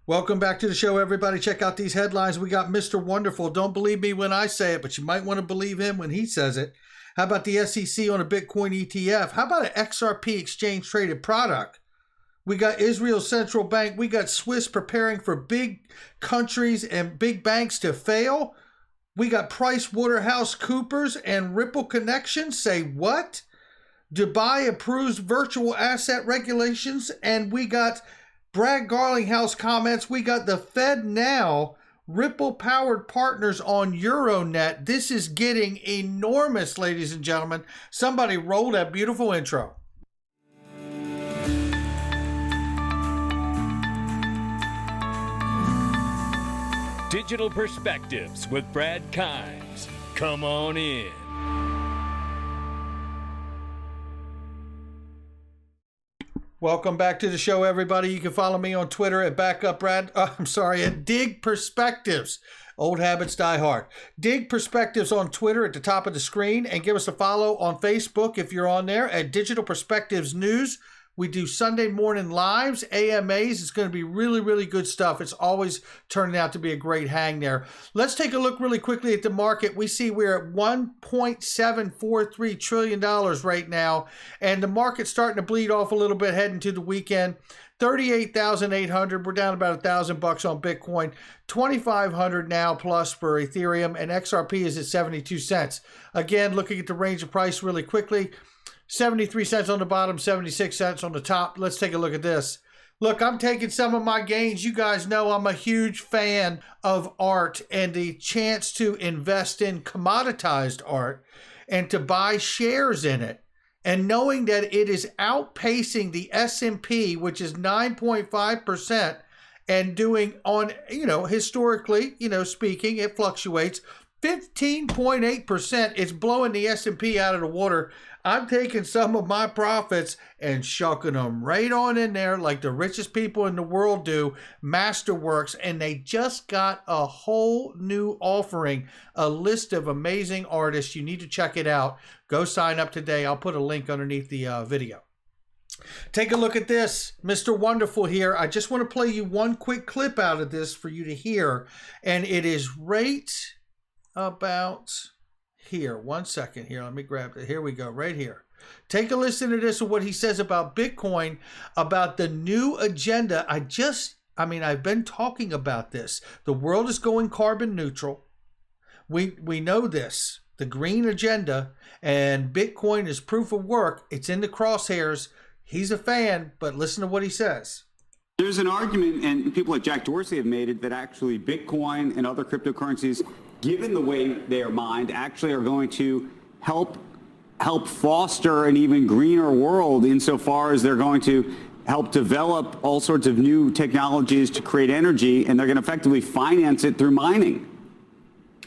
Welcome back to the show, everybody. Check out these headlines. We got Mr. Wonderful. Don't believe me when I say it, but you might want to believe him when he says it. How about the SEC on a Bitcoin ETF? How about an XRP exchange-traded product? We got Israel's central bank. We got Swiss preparing for big countries and big banks to fail. We got PricewaterhouseCoopers and Ripple Connections. Say what? Dubai approves virtual asset regulations. And we got Brad Garlinghouse comments. We got the FedNow Ripple-powered partners on EuroNet. This is getting enormous, ladies and gentlemen. Somebody roll that beautiful intro. Digital Perspectives with Brad Kimes. Come on in. Welcome back to the show, everybody. You can follow me on Twitter at at Dig Perspectives. Old habits die hard. Dig Perspectives on Twitter at the top of the screen, and give us a follow on Facebook if you're on there at Digital Perspectives News. We do Sunday morning lives, AMAs. It's going to be really, really good stuff. It's always turning out to be a great hang there. Let's take a look really quickly at the market. We see we're at $1.743 trillion right now, and the market's starting to bleed off a little bit heading to the weekend. 38,800. We're down about $1,000 on Bitcoin. 2,500 now plus for Ethereum, and XRP is at 72 cents. Again, looking at the range of price really quickly. 73 cents on the bottom, 76 cents on the top. Let's take a look at this. Look, I'm taking some of my gains. You guys know I'm a huge fan of art and the chance to invest in commoditized art and to buy shares in it. And knowing that it is outpacing the S&P, which is 9.5%, and doing on, historically, speaking, it fluctuates. 15.8%. It's blowing the S&P out of the water. I'm taking some of my profits and shucking them right on in there like the richest people in the world do, Masterworks, and they just got a whole new offering, a list of amazing artists. You need to check it out. Go sign up today. I'll put a link underneath the video. Take a look at this. Mr. Wonderful here. I just want to play you one quick clip out of this for you to hear, and it is right about here. One second here. Let me grab it. Here we go. Right here. Take a listen to this and what he says about Bitcoin, about the new agenda. I've been talking about this. The world is going carbon neutral. We know this. The green agenda, and Bitcoin is proof of work. It's in the crosshairs. He's a fan, but listen to what he says. There's an argument, and people like Jack Dorsey have made it, that actually Bitcoin and other cryptocurrencies, given the way they are mined, actually are going to help foster an even greener world insofar as they're going to help develop all sorts of new technologies to create energy, and they're going to effectively finance it through mining.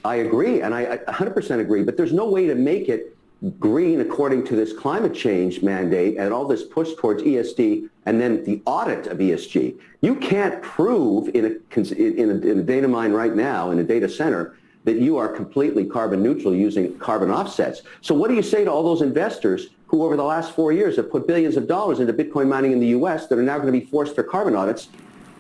I agree, and I 100% agree, but there's no way to make it green according to this climate change mandate and all this push towards ESG and then the audit of ESG. You can't prove in a data mine right now, in a data center, that you are completely carbon neutral using carbon offsets. So what do you say to all those investors who over the last 4 years have put billions of dollars into Bitcoin mining in the US that are now going to be forced for carbon audits?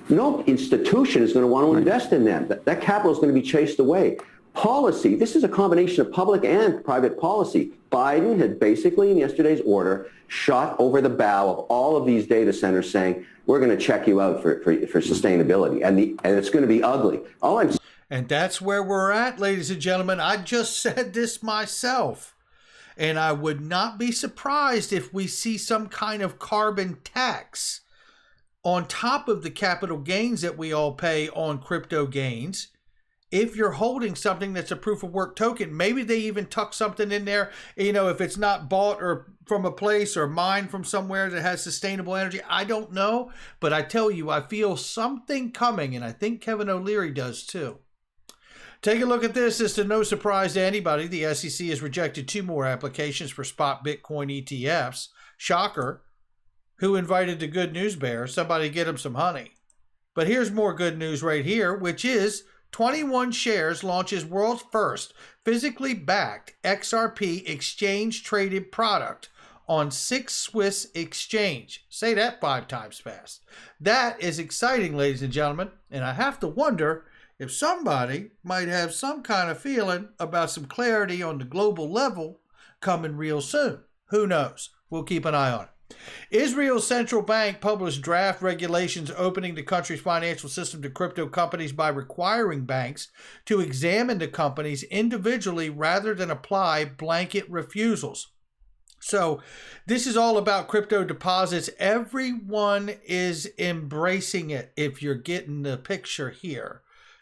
No institution is going to want to invest in them. That capital is going to be chased away. Policy, this is a combination of public and private policy. Biden had basically, in yesterday's order, shot over the bow of all of these data centers saying, we're going to check you out for sustainability. And it's going to be ugly. And that's where we're at, ladies and gentlemen. I just said this myself. And I would not be surprised if we see some kind of carbon tax on top of the capital gains that we all pay on crypto gains. If you're holding something that's a proof of work token, maybe they even tuck something in there, if it's not bought or from a place or mined from somewhere that has sustainable energy. I don't know, but I tell you, I feel something coming, and I think Kevin O'Leary does too. Take a look at this. It's to no surprise to anybody. The SEC has rejected 2 more applications for spot Bitcoin ETFs. Shocker. Who invited the good news bear? Somebody get him some honey. But here's more good news right here, which is 21 Shares launches world's first physically backed XRP exchange-traded product on 6 Swiss exchange. Say that 5 times fast. That is exciting, ladies and gentlemen. And I have to wonder if somebody might have some kind of feeling about some clarity on the global level coming real soon. Who knows? We'll keep an eye on it. Israel's central bank published draft regulations opening the country's financial system to crypto companies by requiring banks to examine the companies individually rather than apply blanket refusals. So this is all about crypto deposits. Everyone is embracing it, if you're getting the picture here.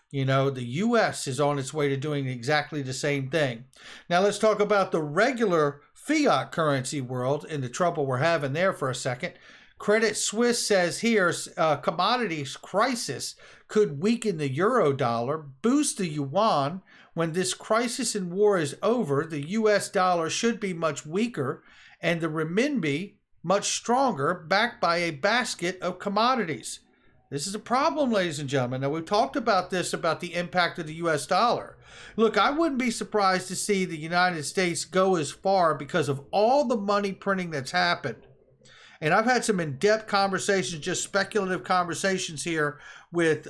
You know, the U.S. is on its way to doing exactly the same thing. Now let's talk about the regular fiat currency world and the trouble we're having there for a second. Credit Suisse says here, commodities crisis could weaken the euro dollar, boost the yuan. When this crisis and war is over, the U.S. dollar should be much weaker and the renminbi much stronger, backed by a basket of commodities. This is a problem, ladies and gentlemen. Now, we've talked about this, about the impact of the U.S. dollar. Look, I wouldn't be surprised to see the United States go as far because of all the money printing that's happened. And I've had some in-depth conversations, just speculative conversations here with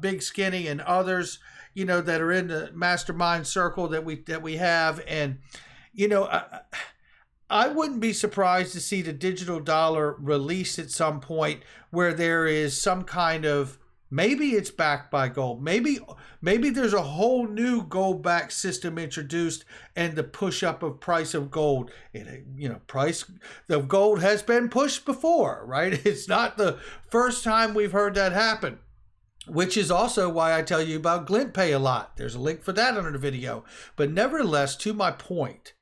Big Skinny and others, you know, that are in the mastermind circle that we have. And, you know, I wouldn't be surprised to see the digital dollar released at some point where there is some kind of, maybe it's backed by gold. Maybe there's a whole new gold-backed system introduced and the push up of price of gold. Price of gold has been pushed before, right? It's not the first time we've heard that happen, which is also why I tell you about GlintPay a lot. There's a link for that under the video. But nevertheless, to my point,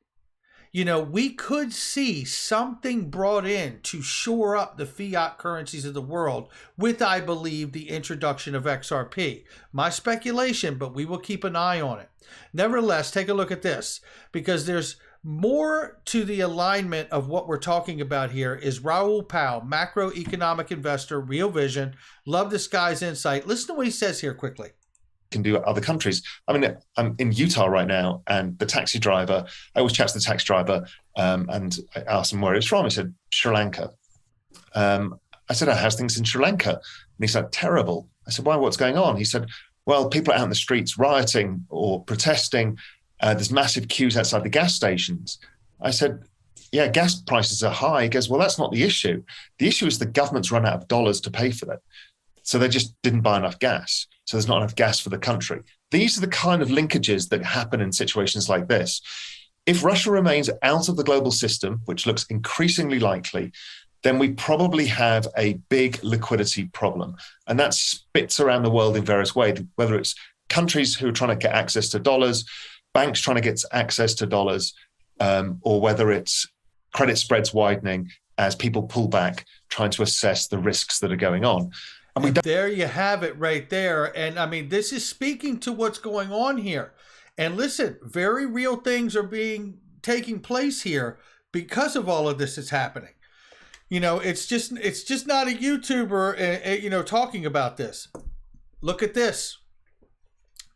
you know, we could see something brought in to shore up the fiat currencies of the world with, I believe, the introduction of XRP. My speculation, but we will keep an eye on it. Nevertheless, take a look at this, because there's more to the alignment of what we're talking about here. Is Raoul Pal, macroeconomic investor, Real Vision. Love this guy's insight. Listen to what he says here quickly. Can do other countries. I mean, I'm in Utah right now, and the taxi driver, I always chat to the taxi driver, and I asked him where he's from. He said, Sri Lanka. I said, how's things in Sri Lanka? And he said, terrible. I said, why, what's going on? He said, well, people are out in the streets rioting or protesting. There's massive queues outside the gas stations. I said, yeah, gas prices are high. He goes, well, that's not the issue. The issue is the government's run out of dollars to pay for that. So they just didn't buy enough gas. So there's not enough gas for the country. These are the kind of linkages that happen in situations like this. If Russia remains out of the global system, which looks increasingly likely, then we probably have a big liquidity problem. And that spits around the world in various ways, whether it's countries who are trying to get access to dollars, banks trying to get access to dollars, or whether it's credit spreads widening as people pull back, trying to assess the risks that are going on. And there you have it right there. And I mean, this is speaking to what's going on here. And listen, very real things are taking place here because of all of this that's happening. You know, it's just not a YouTuber, talking about this. Look at this.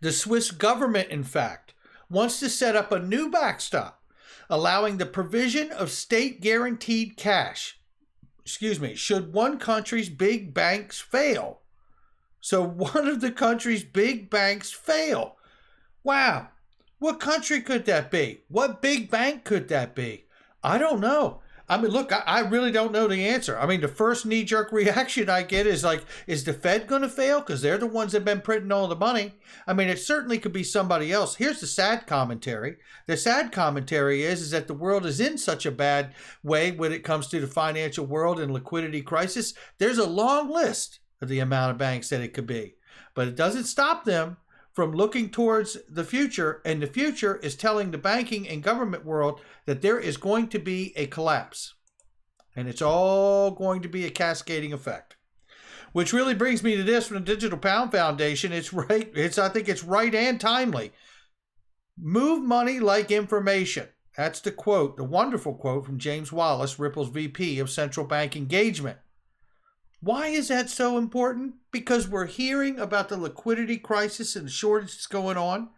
The Swiss government, in fact, wants to set up a new backstop, allowing the provision of state-guaranteed cash. Should one country's big banks fail. So one of the country's big banks fail. Wow. What country could that be? What big bank could that be? I don't know. I mean, look, I really don't know the answer. I mean, the first knee-jerk reaction I get is like, is the Fed going to fail? Because they're the ones that have been printing all the money. I mean, it certainly could be somebody else. Here's the sad commentary. The sad commentary is that the world is in such a bad way when it comes to the financial world and liquidity crisis. There's a long list of the amount of banks that it could be. But it doesn't stop them from looking towards the future, and the future is telling the banking and government world that there is going to be a collapse. And it's all going to be a cascading effect. Which really brings me to this from the Digital Pound Foundation. I think it's right and timely. Move money like information. That's the quote, the wonderful quote from James Wallace, Ripple's VP of Central Bank Engagement. Why is that so important? Because we're hearing about the liquidity crisis and the shortage that's going on.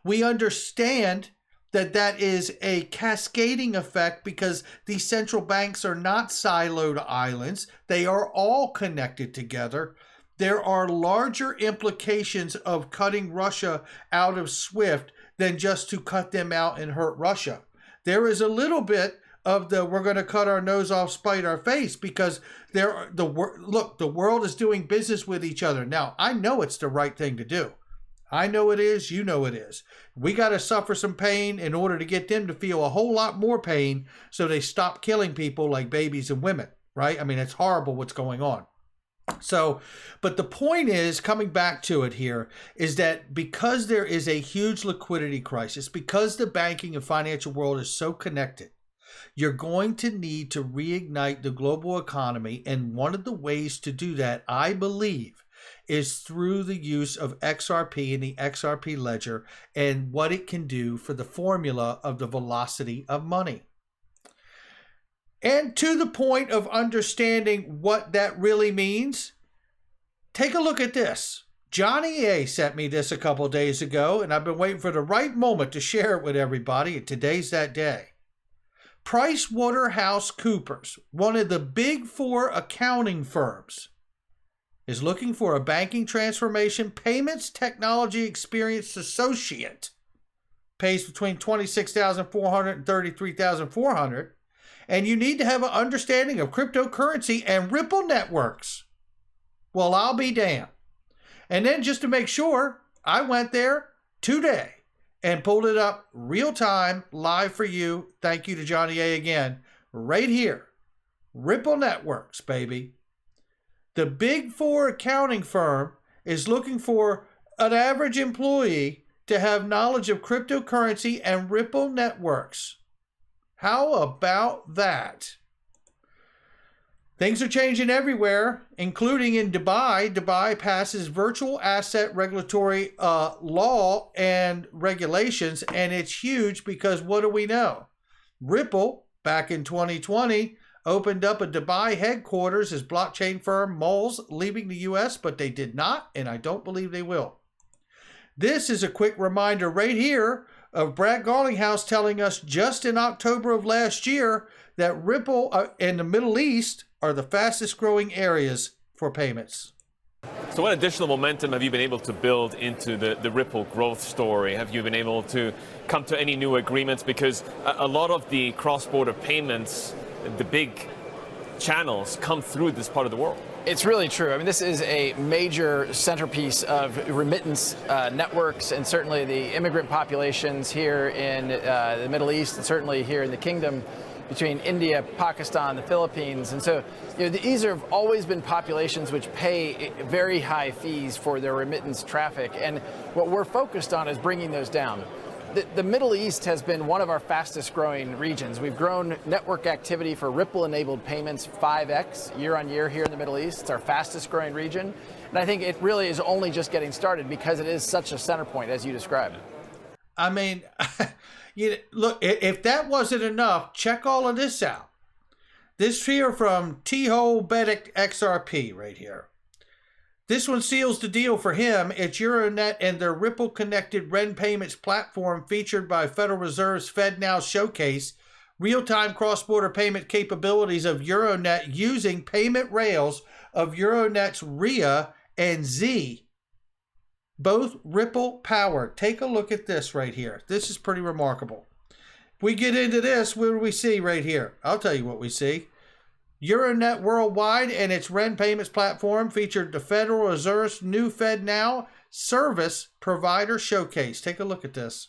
We understand that is a cascading effect because these central banks are not siloed islands. They are all connected together. There are larger implications of cutting Russia out of SWIFT than just to cut them out and hurt Russia. There is a little bit of the we're going to cut our nose off, spite our face, because the world is doing business with each other. Now, I know it's the right thing to do. I know it is. You know it is. We got to suffer some pain in order to get them to feel a whole lot more pain so they stop killing people like babies and women, right? I mean, it's horrible what's going on. So, but the point is, coming back to it here, is that because there is a huge liquidity crisis, because the banking and financial world is so connected, you're going to need to reignite the global economy. And one of the ways to do that, I believe, is through the use of XRP and the XRP ledger and what it can do for the formula of the velocity of money. And to the point of understanding what that really means, take a look at this. Johnny A sent me this a couple days ago, and I've been waiting for the right moment to share it with everybody, and today's that day. PricewaterhouseCoopers, one of the big four accounting firms, is looking for a banking transformation payments technology experienced associate. Pays between $26,400 and $33,400. And you need to have an understanding of cryptocurrency and Ripple networks. Well, I'll be damned. And then just to make sure, I went there today and pulled it up real time, live for you. Thank you to Johnny A again. Right here. Ripple networks, baby. The big four accounting firm is looking for an average employee to have knowledge of cryptocurrency and Ripple networks. How about that? Things are changing everywhere, including in Dubai. Dubai passes virtual asset regulatory law and regulations, and it's huge because what do we know? Ripple, back in 2020, opened up a Dubai headquarters as blockchain firm Moles leaving the U.S., but they did not, and I don't believe they will. This is a quick reminder right here of Brad Garlinghouse telling us just in October of last year that Ripple and the Middle East are the fastest growing areas for payments. So what additional momentum have you been able to build into the Ripple growth story? Have you been able to come to any new agreements? Because a lot of the cross-border payments, the big channels, come through this part of the world. It's really true. I mean, this is a major centerpiece of remittance networks, and certainly the immigrant populations here in the Middle East, and certainly here in the kingdom, between India, Pakistan, the Philippines. And so, these have always been populations which pay very high fees for their remittance traffic. And what we're focused on is bringing those down. The Middle East has been one of our fastest growing regions. We've grown network activity for Ripple-enabled payments 5x year on year here in the Middle East. It's our fastest growing region. And I think it really is only just getting started because it is such a center point, as you described. I mean, look, if that wasn't enough, check all of this out. This here from T-Hole Bedic XRP right here. This one seals the deal for him. It's EuroNet and their Ripple-connected REN payments platform featured by Federal Reserve's FedNow showcase real-time cross-border payment capabilities of EuroNet using payment rails of EuroNet's RIA and Z, both Ripple-powered. Take a look at this right here. This is pretty remarkable. If we get into this, what do we see right here? I'll tell you what we see. EuroNet Worldwide and its REN payments platform featured the Federal Reserve's new FedNow service provider showcase. Take a look at this.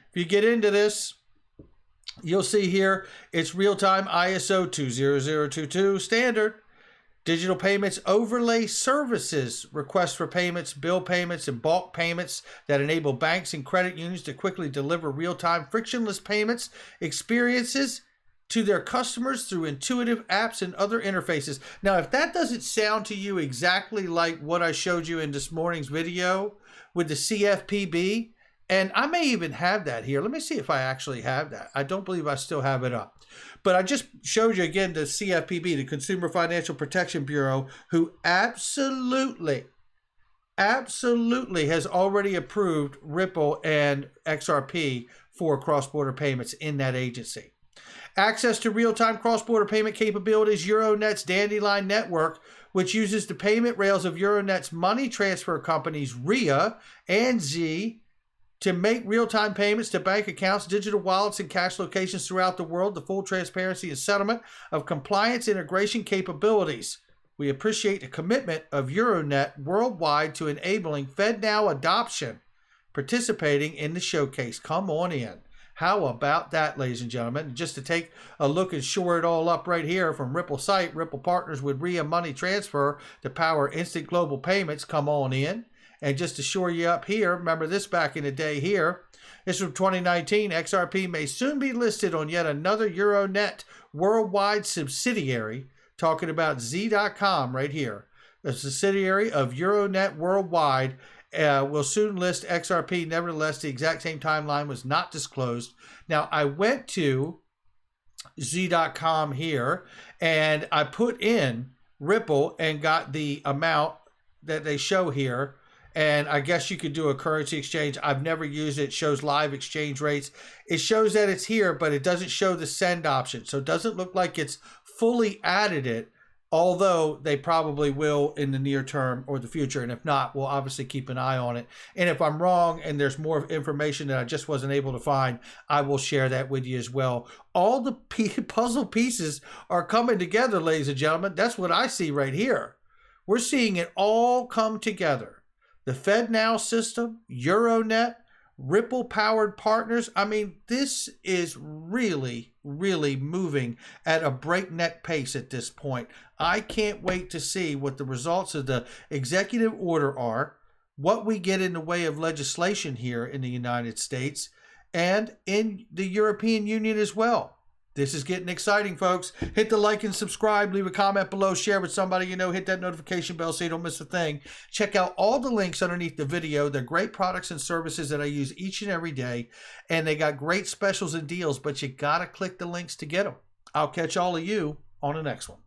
If you get into this, you'll see here it's real-time ISO 20022 standard. Digital payments overlay services, requests for payments, bill payments, and bulk payments that enable banks and credit unions to quickly deliver real-time frictionless payments experiences to their customers through intuitive apps and other interfaces. Now, if that doesn't sound to you exactly like what I showed you in this morning's video with the CFPB, and I may even have that here. Let me see if I actually have that. I don't believe I still have it up. But I just showed you again the CFPB, the Consumer Financial Protection Bureau, who absolutely absolutely has already approved Ripple and XRP for cross-border payments in that agency. Access to real-time cross-border payment capabilities, EuroNet's Dandelion network, which uses the payment rails of EuroNet's money transfer companies RIA and Z to make real-time payments to bank accounts, digital wallets, and cash locations throughout the world. The full transparency and settlement of compliance integration capabilities. We appreciate the commitment of EuroNet worldwide to enabling FedNow adoption, participating in the showcase. Come on in. How about that, ladies and gentlemen? Just to take a look and shore it all up right here from Ripple site, Ripple partners with RIA Money Transfer to power instant global payments. Come on in. And just to shore you up here, remember this back in the day here, this is from 2019, XRP may soon be listed on yet another EuroNet worldwide subsidiary, talking about Z.com right here. A subsidiary of EuroNet worldwide will soon list XRP. Nevertheless, the exact same timeline was not disclosed. Now, I went to Z.com here, and I put in Ripple and got the amount that they show here. And I guess you could do a currency exchange. I've never used it. It shows live exchange rates. It shows that it's here, but it doesn't show the send option. So it doesn't look like it's fully added it, although they probably will in the near term or the future. And if not, we'll obviously keep an eye on it. And if I'm wrong and there's more information that I just wasn't able to find, I will share that with you as well. All the puzzle pieces are coming together, ladies and gentlemen. That's what I see right here. We're seeing it all come together. The FedNow system, EuroNet, Ripple-powered partners. I mean, this is really, really moving at a breakneck pace at this point. I can't wait to see what the results of the executive order are, what we get in the way of legislation here in the United States, and in the European Union as well. This is getting exciting, folks. Hit the like and subscribe. Leave a comment below. Share with somebody you know. Hit that notification bell so you don't miss a thing. Check out all the links underneath the video. They're great products and services that I use each and every day. And they got great specials and deals, but you got to click the links to get them. I'll catch all of you on the next one.